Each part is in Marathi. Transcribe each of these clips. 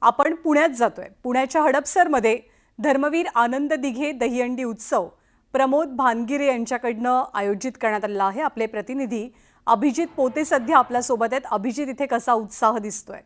आपण पुण्यात जातोय। पुण्याच्या हडपसरमध्ये धर्मवीर आनंद दिघे दहीहंडी उत्सव प्रमोद भानगिरे यांच्याकडनं आयोजित करण्यात आलेला आहे। आपले प्रतिनिधी अभिजित पोते सध्या आपल्या सोबत आहेत। अभिजित, इथे कसा उत्साह दिसतोय?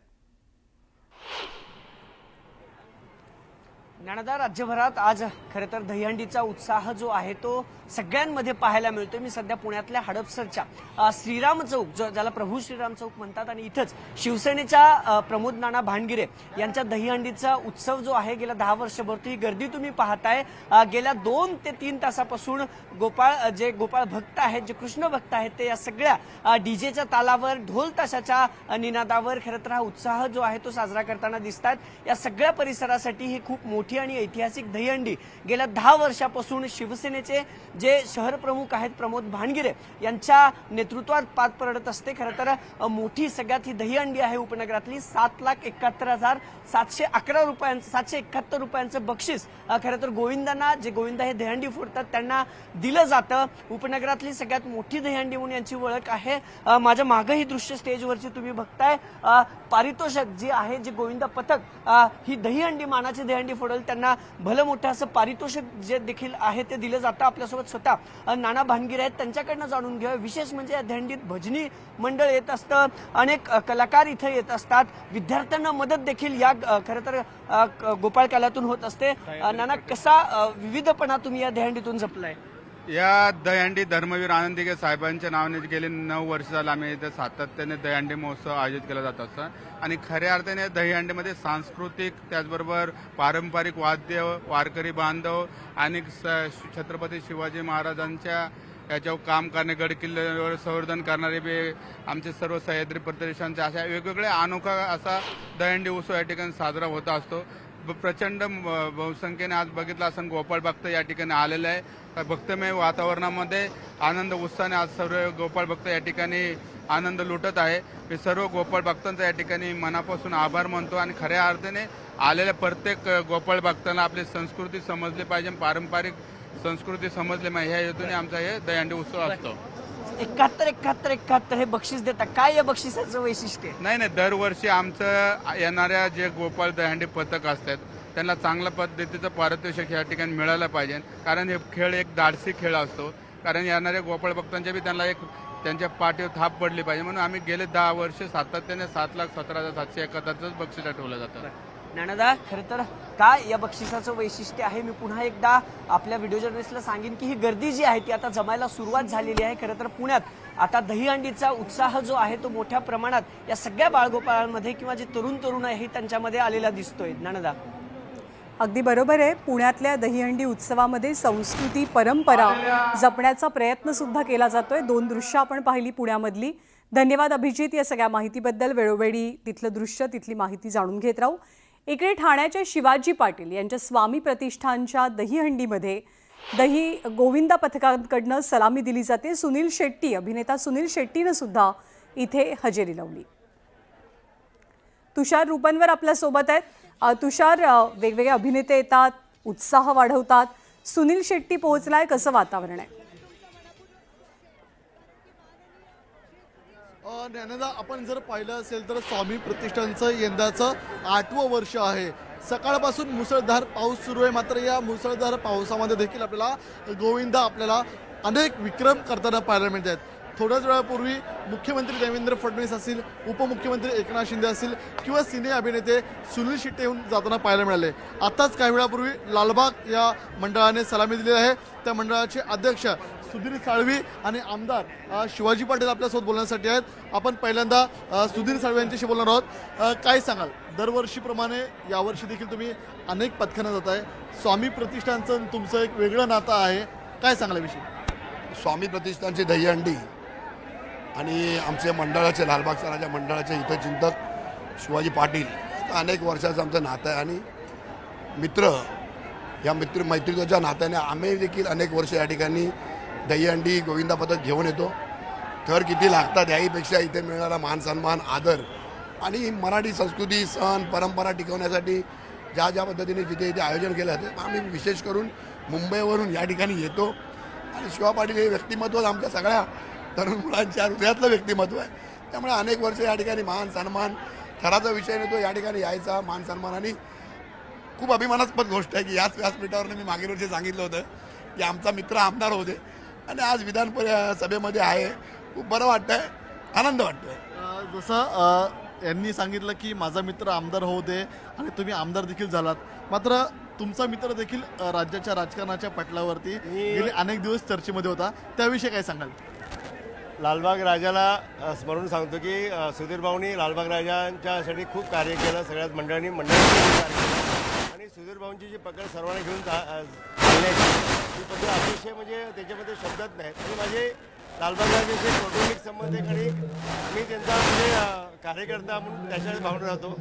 ज्ञानदा, राज्यभरात आज खरं तर दहीहंडीचा उत्साह जो आहे तो सगळ्यांमध्ये पाहायला मिळतोय। मी सध्या पुण्यातल्या हडपसरच्या श्रीराम चौक, ज्याला प्रभू श्रीराम चौक म्हणतात, आणि इथंच शिवसेनेच्या प्रमोद नाना भानगिरे यांच्या दहीहंडीचा उत्सव जो आहे गेल्या 10 वर्षभर ही गर्दी तुम्ही पाहताय। गेल्या 2 ते 3 तासापासून गोपाळ भक्त आहेत, जे कृष्ण भक्त आहेत, ते या सगळ्या डीजेच्या तालावर, ढोल ताशाच्या निनादावर खरं तर हा उत्साह जो आहे तो साजरा करताना दिसतात। या सगळ्या परिसरासाठी ही खूप मोठी आणि ऐतिहासिक दहीहंडी गेल्या 10 वर्षापासून शिवसेनेचे जे शहर प्रमुख आहेत प्रमोद भानगिरे यांच्या नेतृत्वात पार पडत असते। खरं तर मोठी सगळ्यात ही दहीहंडी आहे उपनगरातली। 7,71,711 रुपयांचं 771 रुपयांचं बक्षीस खरं तर गोविंदांना, जे गोविंदा हे दहीहंडी फोडतात, त्यांना दिलं जातं। उपनगरातली सगळ्यात मोठी दहीहंडी म्हणून यांची ओळख आहे। माझ्या मागे ही दृश्य स्टेजवरची तुम्ही बघताय। पारितोषिक जे आहे, जे गोविंदा पथक ही दहीहंडी, मानाची दहीहंडी फोडेल त्यांना भलं मोठं असं पारितोषिक जे देखील आहे ते दिलं जातं। आपल्यासोबत स्वतः नाना भानगिरे आहेत, त्यांच्याकडनं जाणून घेऊया। विशेष म्हणजे या दहीहंडीत भजनी मंडळ येत असतं, अनेक कलाकार इथे येत असतात, विद्यार्थ्यांना मदत देखील या खरं तर गोपाळ काल्यातून होत असते। नाना, कसा विविधपणा तुम्ही या दहीहंडीतून जपलाय? या दहीहंडी धर्मवीर आनंद दिघे साहेबांच्या नावाने गेली 9 वर्ष झालं आम्ही इथे सातत्याने दहीहंडी महोत्सव आयोजित केला जात असतो। आणि खऱ्या अर्थाने दहीहंडीमध्ये सांस्कृतिक, त्याचबरोबर पारंपरिक वाद्य, वारकरी बांधव आणि छत्रपती शिवाजी महाराजांच्या याच्यावर काम करणे, गड किल्ल्यावर संवर्धन करणारे बी आमचे सर्व सह्याद्री प्रदेशांचे अशा वेगवेगळे अनोखा असा दहीहंडी उत्सव या ठिकाणी साजरा होत असतो। प्रचंड बहुसंख्येने आज बघितलं असं गोपाळ भक्त या ठिकाणी आलेले आहे। भक्तमय वातावरणामध्ये आनंद उत्साहाने आज सर्व गोपाळ भक्त या ठिकाणी आनंद लुटत आहे। मी सर्व गोपाळ भक्तांचा या ठिकाणी मनापासून आभार मानतो आणि खऱ्या अर्थाने आलेल्या प्रत्येक गोपाळ भक्तांना आपली संस्कृती समजली पाहिजे, पारंपरिक संस्कृती समजली पाहिजे, ह्या हेतूने आमचा हे दहीहंडी उत्सव असतो। 71 हे बक्षीस देतात, काय या बक्षिसाचं वैशिष्ट्य? नाही, दरवर्षी आमचं येणाऱ्या जे गोपाळ दहीहंडी पथक असतात त्यांना चांगल्या पद्धतीचं पारितोषिक या ठिकाणी मिळालं पाहिजे, कारण हे खेळ एक धाडसी खेळ असतो। कारण येणाऱ्या गोपाळ भक्तांच्या बी त्यांना एक त्यांच्या पाठीवर थाप पडली पाहिजे, म्हणून आम्ही गेले 10 वर्ष सातत्याने 7,17,771 बक्षीस ठेवलं जातं। ज्ञानदा, खरं तर काय या बक्षिसाचं वैशिष्ट्य आहे? मी पुन्हा एकदा आपल्या व्हिडिओ जर्नलिस्टला सांगेन की ही गर्दी जी आहे ती आता जमायला सुरुवात झालेली आहे। खरं तर पुण्यात आता दहीहंडीचा उत्साह जो आहे तो मोठ्या प्रमाणात या सगळ्या बाळगोपाळांमध्ये किंवा जे तरुण आहे त्यांच्यामध्ये आलेला दिसतोय। ज्ञानदा, अगदी बरोबर आहे। पुण्यातल्या दहीहंडी उत्सवामध्ये संस्कृती, परंपरा जपण्याचा प्रयत्न सुद्धा केला जातोय। 2 दृश्य आपण पाहिली पुण्यामधली। धन्यवाद अभिजित या सगळ्या माहितीबद्दल। वेळोवेळी तिथलं दृश्य, तिथली माहिती जाणून घेत राहू। इकडे ठाण्याच्या शिवाजी पाटील यांच्या स्वामी प्रतिष्ठानच्या दहीहंडीमध्ये गोविंदा पथकांकडनं सलामी दिली जाते। सुनील शेट्टी, अभिनेता सुनील शेट्टीनं सुद्धा इथे हजेरी लावली। तुषार रूपनवर आपल्या सोबत आहेत। तुषार, वेगवेगळे अभिनेते येतात, उत्साह वाढवतात, सुनील शेट्टी पोहोचलाय, कसं वातावरण आहे? ज्ञानदा, आपण जर पाहिलं असेल तर स्वामी प्रतिष्ठानचं यंदाचं 8वं वर्ष आहे। सकाळपासून मुसळधार पाऊस सुरू आहे, मात्र या मुसळधार पावसामध्ये देखील आपल्याला गोविंदा अनेक विक्रम करताना पाहायला मिळत आहेत। थोड्याच वेळापूर्वी मुख्यमंत्री देवेंद्र फडणवीस असतील, उपमुख्यमंत्री एकनाथ शिंदे असतील किंवा सिने अभिनेते सुनील शेट्टी येऊन जाताना पाहायला मिळाले। आताच काही वेळापूर्वी लालबाग या मंडळाने सलामी दिली आहे। त्या मंडळाचे अध्यक्ष सुधीर साळवी आणि आमदार शिवाजी पाटील आपल्यासोबत बोलण्यासाठी आहेत। आपण पहिल्यांदा सुधीर साळवी यांच्याशी बोलणार आहोत। काय सांगाल, दरवर्षीप्रमाणे यावर्षी देखील तुम्ही अनेक पथकांना जात आहे, स्वामी प्रतिष्ठानचं तुमचं एक वेगळं नातं आहे, काय सांगाल विषयी? स्वामी प्रतिष्ठानची दहीहंडी आणि आमच्या मंडळाचे, लालबाग सराच्या मंडळाचे इथं चिंतक शिवाजी पाटील, अनेक वर्षाचं आमचं नातं आहे आणि मैत्रीच्या नात्याने आम्ही देखील अनेक वर्ष या ठिकाणी दहीहंडी गोविंदा पथक घेऊन येतो। थर किती लागतात याहीपेक्षा इथे मिळणारा मान सन्मान, आदर आणि मराठी संस्कृती, सण, परंपरा टिकवण्यासाठी ज्या पद्धतीने जिथे इथे आयोजन केलं जातं, आम्ही विशेष करून मुंबईवरून या ठिकाणी येतो। आणि शिवा पाटील हे व्यक्तिमत्व आमच्या सगळ्या तरुण मुलांच्या हृदयातलं व्यक्तिमत्व आहे, त्यामुळे अनेक वर्ष या ठिकाणी मान सन्मान थराचा विषय नाही, तो या ठिकाणी यायचा मान सन्मानाने. खूप अभिमानास्पद गोष्ट आहे की याच व्यासपीठावरनं मी मागील वर्षी सांगितलं होतं की आमचा मित्र आमदार होते आणि आज विधान सभेमध्ये आहे. खूप बरं वाटतंय, आनंद वाटतोय. जसं यांनी सांगितलं की माझा मित्र आमदार होऊ दे आणि तुम्ही आमदार देखील झालात, मात्र तुमचा मित्र देखील राज्याच्या राजकारणाच्या पटलावरती गेले अनेक दिवस चर्चेमध्ये होता, त्याविषयी काय सांगाल? लालबाग राजाला स्मरून सांगतो की सुधीर भाऊंनी लालबाग राजांच्यासाठी खूप कार्य केलं, सगळ्याच मंडळांनी कार्य केलं आणि सुधीर भाऊंची जी पकड सर्वांना घेऊन चालण्याची ही पद्धत अतिशय म्हणजे त्याच्यामध्ये शब्दच नाहीत. आणि माझे लालबाग राजांचे कौटुंबिक संबंध आहे आणि मी त्यांचा म्हणजे कार्यकर्ता म्हणून त्याच्याकडे भावना राहतो.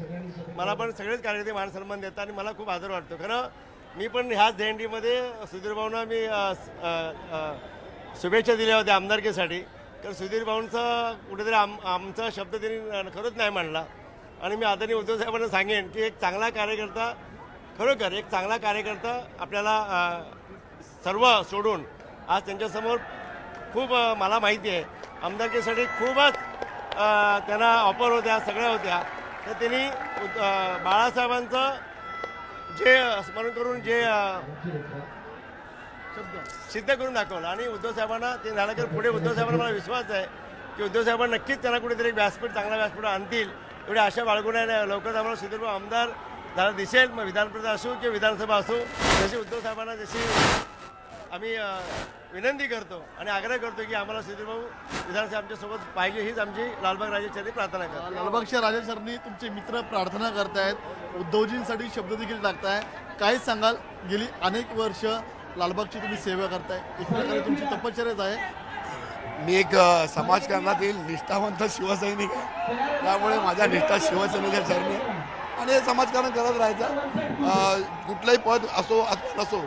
मला पण सगळेच कार्यकर्ते मान सन्मान देतात आणि मला खूप आदर वाटतो. खरं मी पण ह्याच दहीहंडीमध्ये सुधीर भाऊंना मी शुभेच्छा दिल्या होत्या आमदारकीसाठी. तर सुधीर भाऊंचा कुठेतरी आमचा शब्द त्यांनी खरंच नाही मांडला आणि मी आदरणीय उद्धव साहेबांना सांगेन की एक चांगला कार्यकर्ता, खरोखर एक चांगला कार्यकर्ता आपल्याला सर्व सोडून आज त्यांच्यासमोर खूप मला माहिती आहे आमदारकीसाठी खूपच त्यांना ऑफर होत्या, सगळ्या होत्या. तर त्यांनी बाळासाहेबांचं जे स्मरण करून जे सिद्ध करून दाखवलं आणि उद्धव साहेबांना ते झालं तर पुढे उद्धव साहेबांना मला विश्वास आहे की उद्धव साहेबांना नक्कीच त्यांना कुठेतरी एक व्यासपीठ, चांगला व्यासपीठ आणतील. एवढी आशा बाळगुण्याने लवकरच आम्हाला सुधीरभाऊ आमदार झाला दिसेल. मग विधानपरिषद असो किंवा विधानसभा असो, जशी उद्धव साहेबांना जशी आम्ही विनंती करतो आणि आग्रह करतो की आम्हाला सुधीरभाऊ विधानसभा आमच्यासोबत पाहिजे, हीच आमची लालबाग राजाचरणी प्रार्थना करतो. लालबागच्या राजाचरणी तुमचे मित्र प्रार्थना करतायत, उद्धवजींसाठी शब्द देखील टाकताय. काय सांगाल? गेली अनेक वर्ष लालबागची तुम्ही सेवा करताय, एक प्रकारे तुमची तपश्चर्याच आहे. मी एक समाजकारणातील निष्ठावंत शिवसैनिक आहे, त्यामुळे माझ्या निष्ठा शिवसेनेच्या चरणी आहे आणि हे समाजकारण करत राहायचं. कुठलंही पद असो अथवा नसो,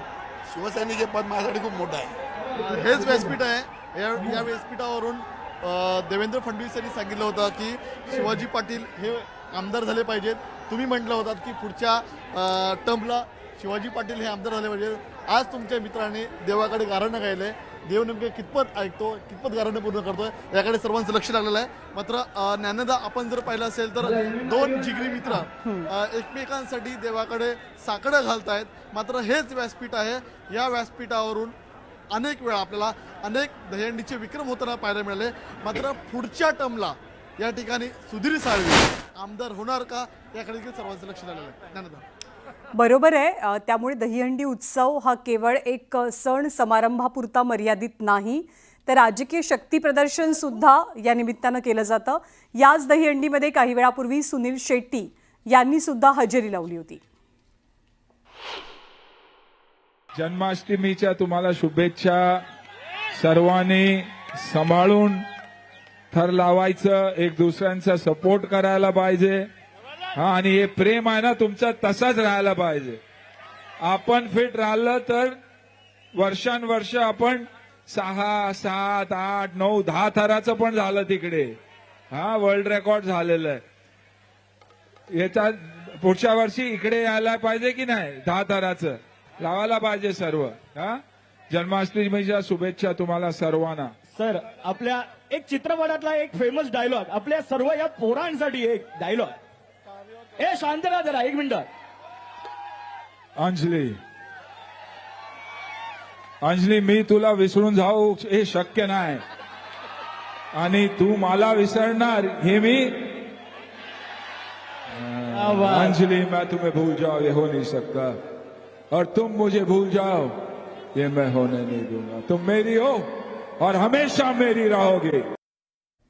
शिवसैनिक हे पद माझ्यासाठी खूप मोठं आहे. हेच व्यासपीठ आहे. या व्यासपीठावरून देवेंद्र फडणवीस यांनी सांगितलं होतं की शिवाजी पाटील हे आमदार झाले पाहिजेत. तुम्ही म्हटलं होतात की पुढच्या टर्मला शिवाजी पाटील हे आमदार झाले पाहिजेत. आज तुमच्या मित्राने देवाकडे गारणं गायलंय. देव नेमकं कितपत ऐकतो, कितपत गारणं पूर्ण करतोय, याकडे सर्वांचं लक्ष लागलेलं आहे. मात्र ज्ञानदा, आपण जर पाहिलं असेल तर दोन जिगरी मित्र एकमेकांसाठी देवाकडे साकडं घालतायत. मात्र हेच व्यासपीठ आहे. या व्यासपीठावरून अनेक वेळा आपल्याला अनेक दहीहंडीचे विक्रम होताना पाहायला मिळाले. मात्र पुढच्या टर्मला या ठिकाणी सुधीर साळवी आमदार होणार का, याकडे देखील सर्वांचं लक्ष लागलेलं आहे. ज्ञानदा, बरोबर आहे. त्यामुळे दहीहंडी उत्सव हा केवळ एक सण समारंभापुरता मर्यादित नाही, तर राजकीय शक्ती प्रदर्शन सुद्धा या निमित्तानं केलं जातं. याच दहीहंडीमध्ये काही वेळापूर्वी सुनील शेट्टी यांनी सुद्धा हजेरी लावली होती. जन्माष्टमीच्या तुम्हाला शुभेच्छा. सर्वांनी सांभाळून थर लावायचं, एक दुसऱ्यांचा सपोर्ट करायला पाहिजे. हा, आणि हे प्रेम आहे ना तुमचं, तसाच राहायला पाहिजे. आपण फिट राहिलं तर वर्षानुवर्ष आपण 6, 7, 8, 9, 10 थराचं पण झालं तिकडे. हा, वर्ल्ड रेकॉर्ड झालेलं आहे. याच्या पुढच्या वर्षी इकडे यायला पाहिजे की नाही, 10 थराचं लावायला पाहिजे सर्व. हा, जन्माष्टमीच्या शुभेच्छा तुम्हाला सर्वांना. सर, आपल्या एक चित्रपटातला एक फेमस डायलॉग, आपल्या सर्व या पोरांसाठी एक डायलॉग. ए शांत राहा जरा, एक मिनिट. अंजली, मी तुला विसरून जाऊ हे शक्य नाही आणि तू मला विसरणार हे मी. अंजलि, मैं तुम्हें भूल जाओ ये हो नहीं सकता, और तुम मुझे भूल जाओ ये मैं होने नहीं दूंगा. तुम मेरी हो और हमेशा मेरी रहोगे.